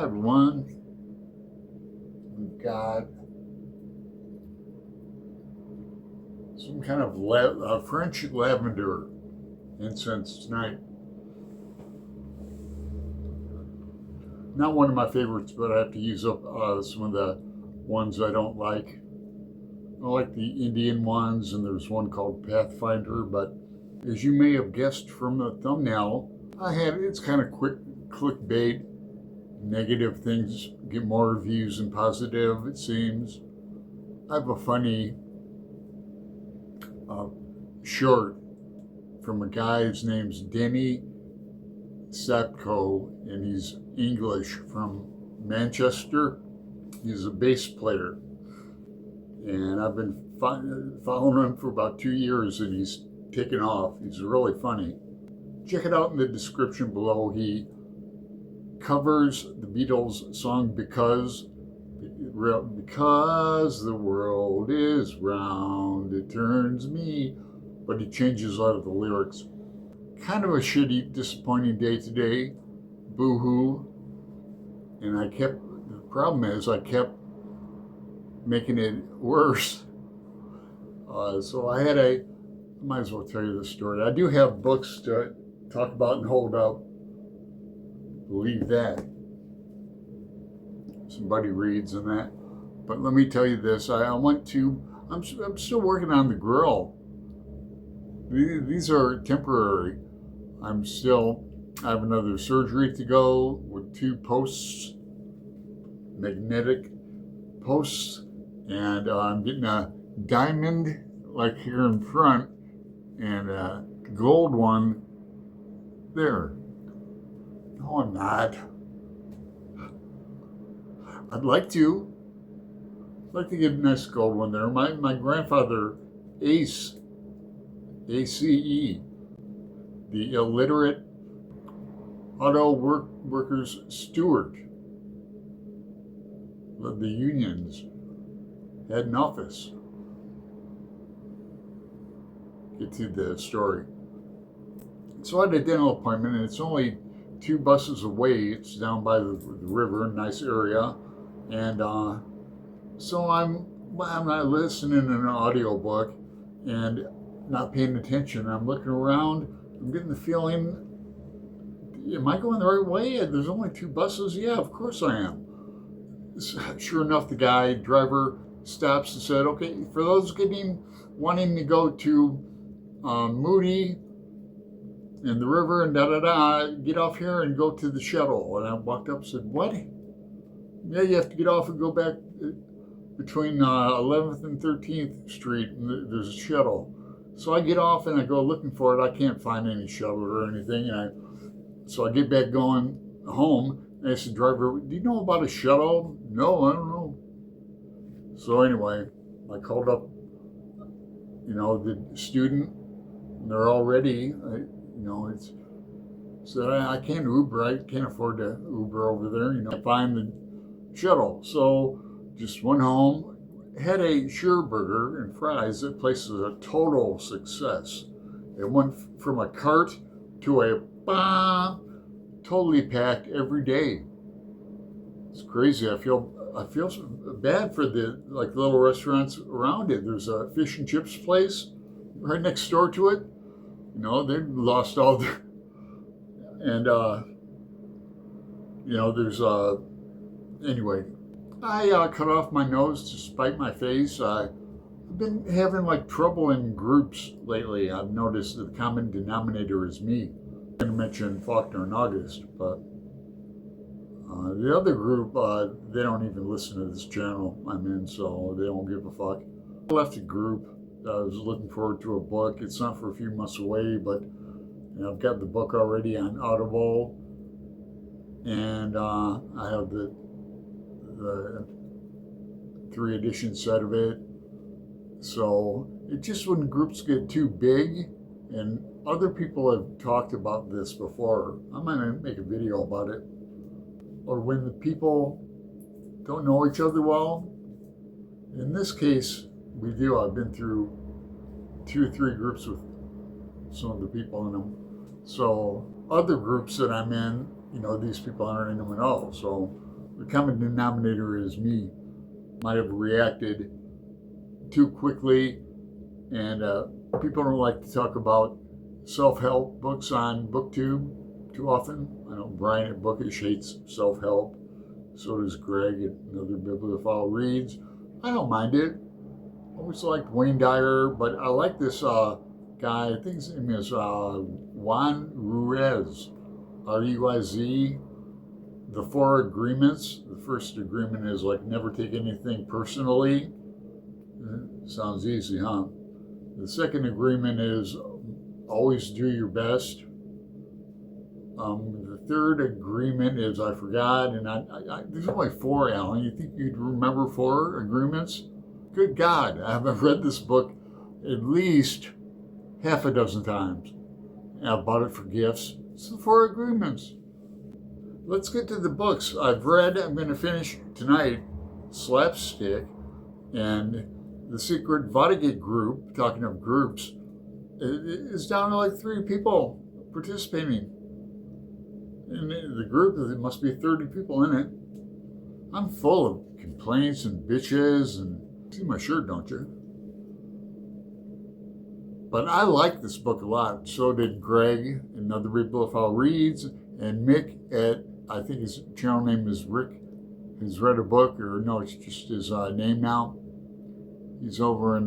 Hi everyone. We've got some kind of French lavender incense tonight. Not one of my favorites, but I have to use up some of the ones I don't like. I like the Indian ones, and there's one called Pathfinder, but as you may have guessed from the thumbnail, it's kind of quick clickbait. Negative things get more views than positive, it seems. I have a funny short from a guy, his name's Denny Sapko, and he's English from Manchester. He's a bass player, and I've been following him for about 2 years, and he's taken off. He's really funny. Check it out in the description below. He covers the Beatles song because the world is round, it turns me, but he changes a lot of the lyrics. Kind of a shitty, disappointing day today. Boo-hoo. And the problem is I kept making it worse. So I might as well tell you the story. I do have books to talk about and hold up. Believe that. Somebody reads and that. But let me tell you this. I'm still working on the grill. These are temporary. I have another surgery to go with 2 posts, magnetic posts, and I'm getting a diamond like here in front and a gold one there. No, I'm not. I'd like to get a nice gold one there. My grandfather, Ace, A-C-E, the illiterate auto workers steward of the unions, had an office. Get to the story. So I had a dental appointment, and it's only 2 buses away. It's down by the river, a nice area, and so I'm not listening to an audiobook and not paying attention. I'm looking around. I'm getting the feeling, am I going the right way? There's only 2 buses. Yeah, of course I am. Sure enough, the driver stops and said, "Okay, for those wanting to go to Moody and the river and get off here and go to the shuttle." And I walked up and said, "What?" "Yeah, you have to get off and go back between 11th and 13th Street, and there's a shuttle." So I get off and I go looking for it. I can't find any shuttle or anything. So I get back going home, and I said, "Driver, do you know about a shuttle?" "No, I don't know." So anyway, I called up, the student, and they're all ready. Said, I can't Uber. I can't afford to Uber over there, find the shuttle. So just went home, had a Burger and fries. That place is a total success. It went from a cart to a totally packed every day. It's crazy. I feel bad for the little restaurants around it. There's a fish and chips place right next door to it. They've lost all their, and there's anyway. I cut off my nose to spite my face. I've been having trouble in groups lately. I've noticed that the common denominator is me. I'm going to mention Faulkner in August, but the other group, they don't even listen to this channel I'm in, so they don't give a fuck. I left the group. I was looking forward to a book. It's not for a few months away, but I've got the book already on Audible, and I have the 3 edition set of it. So it just, when groups get too big, and other people have talked about this before, I might make a video about it, or when the people don't know each other well. In this case, we do. I've been through 2 or 3 groups with some of the people in them. So other groups that I'm in, these people aren't in them at all. So the common denominator is me. Might have reacted too quickly, and people don't like to talk about self-help books on BookTube too often. I know Brian at Bookish hates self-help. So does Greg at Another Bibliophile Reads. I don't mind it. I always liked Wayne Dyer, but I like this guy. I think his name is Juan Ruiz, R-U-I-Z. The 4 agreements. The first agreement is like never take anything personally. Sounds easy, huh? The second agreement is always do your best. The third agreement is I forgot, and there's only 4, Alan. You think you'd remember 4 agreements? Good God, I haven't read this book at least half a dozen times. And I bought it for gifts. It's the 4 agreements. Let's get to the books I've read. I'm going to finish tonight Slapstick, and the Secret Vodka Group, talking of groups, is down to like 3 people participating. In the group, there must be 30 people in it. I'm full of complaints and bitches, and see my shirt, don't you? But I like this book a lot. So did Greg, Another Bibliophile Reads, and Mick at, I think his channel name is Rick, has read a book, or no, it's just his name now. He's over in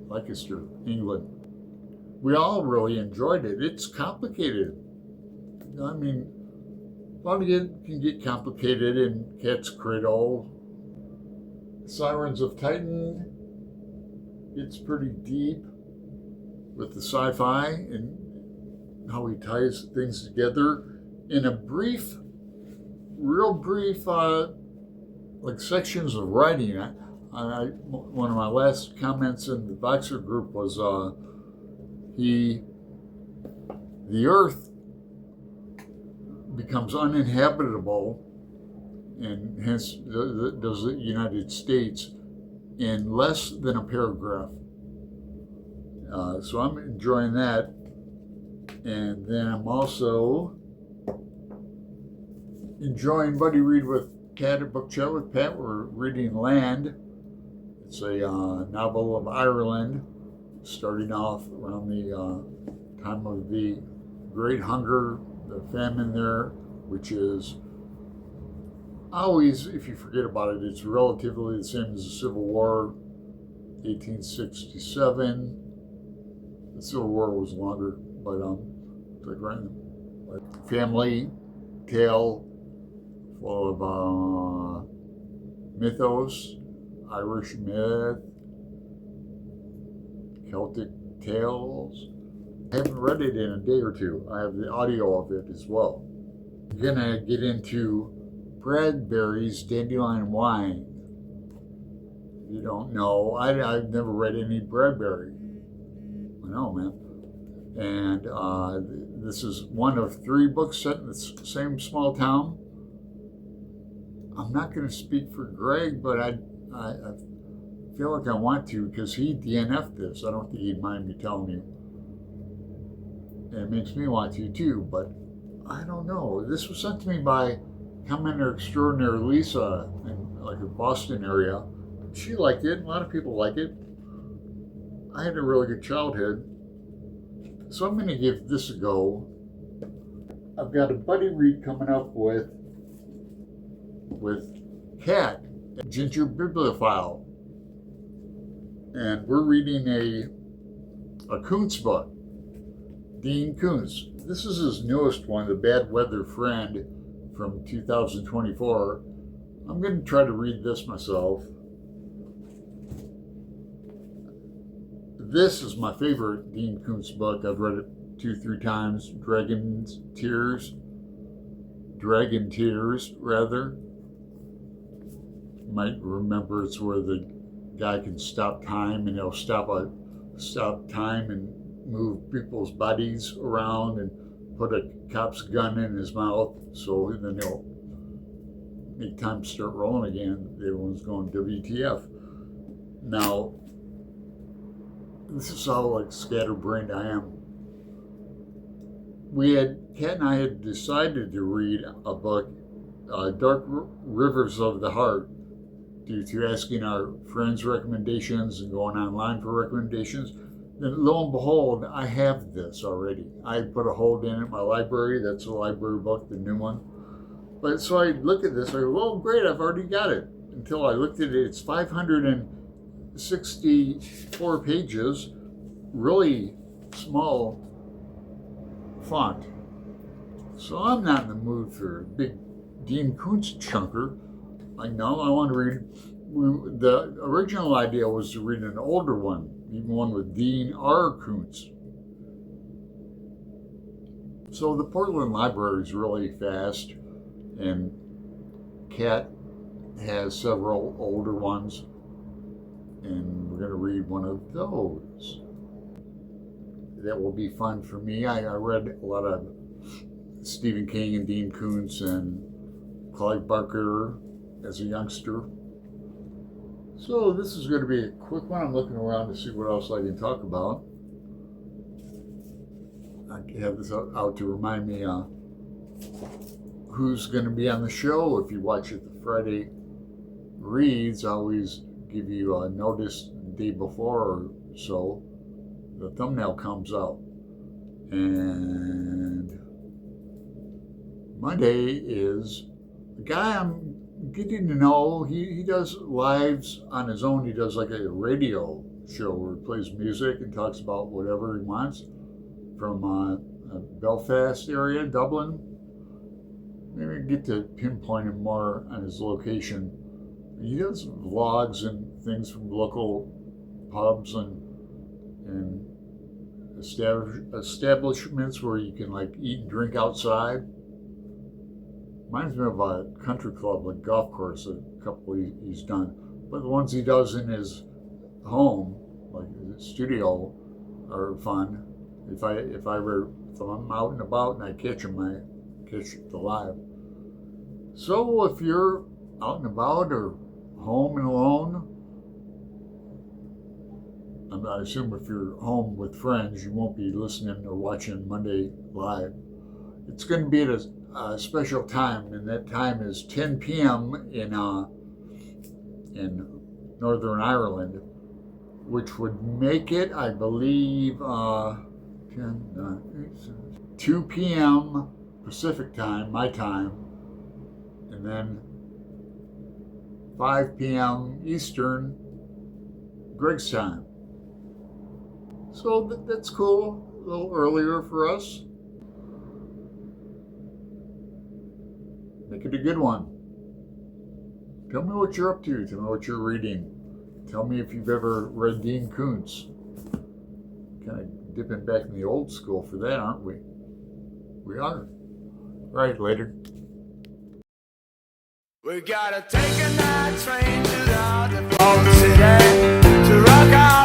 Leicester, England. We all really enjoyed it. It's complicated. I mean, a lot of it can get complicated in Cat's Cradle. Sirens of Titan, it's pretty deep with the sci-fi and how he ties things together in a brief, real brief, like sections of writing. One of my last comments in the Boxer group was, the earth becomes uninhabitable, and hence does the United States, in less than a paragraph. So I'm enjoying that. And then I'm also enjoying Buddy Read with Pat at Book Chat with Pat. We're reading Land. It's a novel of Ireland, starting off around the time of the Great Hunger, the famine there, which is always, if you forget about it, it's relatively the same as the Civil War, 1867. The Civil War was longer, but it's like right in family tale full of mythos, Irish myth, Celtic tales. I haven't read it in a day or two. I have the audio of it as well. I'm gonna get into Bradbury's Dandelion Wine. If you don't know, I've never read any Bradbury. I know, man. And this is one of 3 books set in the same small town. I'm not going to speak for Greg, but I feel like I want to, because he DNF'd this. I don't think he'd mind me telling you. And it makes me want to too, but I don't know. This was sent to me by commenter extraordinaire Lisa in like the Boston area. She liked it. A lot of people like it. I had a really good childhood. So I'm going to give this a go. I've got a buddy read coming up with Kat, Ginger Bibliophile. And we're reading a Koontz book, Dean Koontz. This is his newest one, The Bad Weather Friend, from 2024. I'm going to try to read this myself. This is my favorite Dean Koontz book. I've read it 2-3 times. Dragon Tears, rather. You might remember it's where the guy can stop time, and he'll stop time and move people's bodies around and put a cop's gun in his mouth, so then he'll make time start rolling again. Everyone's going WTF. Now, this is how like scatterbrained I am. Kat and I had decided to read a book, Dark Rivers of the Heart, due to asking our friends' recommendations and going online for recommendations. Then lo and behold, I have this already. I put a hold in at my library. That's a library book, the new one. But so I look at this, I go, well, great, I've already got it. Until I looked at it, it's 564 pages, really small font. So I'm not in the mood for a big Dean Koontz chunker. I know I want to read. The original idea was to read an older one, even one with Dean R. Koontz. So the Portland Library is really fast, and Kat has several older ones, and we're going to read one of those. That will be fun for me. I read a lot of Stephen King and Dean Koontz and Clive Barker as a youngster. So this is going to be a quick one. I'm looking around to see what else I can talk about. I have this out to remind me who's going to be on the show. If you watch it the Friday reads, I always give you a notice the day before or so. The thumbnail comes out. And Monday is a guy I'm getting to know. He does lives on his own. He does like a radio show where he plays music and talks about whatever he wants from Belfast area, Dublin. Maybe get to pinpoint him more on his location. He does vlogs and things from local pubs and establishments where you can like eat and drink outside. Reminds me of a country club, like golf course, a couple he's done. But the ones he does in his home, like his studio, are fun. If I'm out and about and I catch him, I catch the live. So if you're out and about or home and alone, I assume if you're home with friends, you won't be listening or watching Monday live. It's going to be at a special time, and that time is 10 p.m. in Northern Ireland, which would make it, I believe, 2 p.m. Pacific time, my time, and then 5 p.m. Eastern, Greg's time. So that's cool, a little earlier for us. Make it a good one. Tell me what you're up to. Tell me what you're reading. Tell me if you've ever read Dean Koontz. Kind of dipping back in the old school for that, aren't we? We are. Right, later. We gotta take a night train to the city to rock out.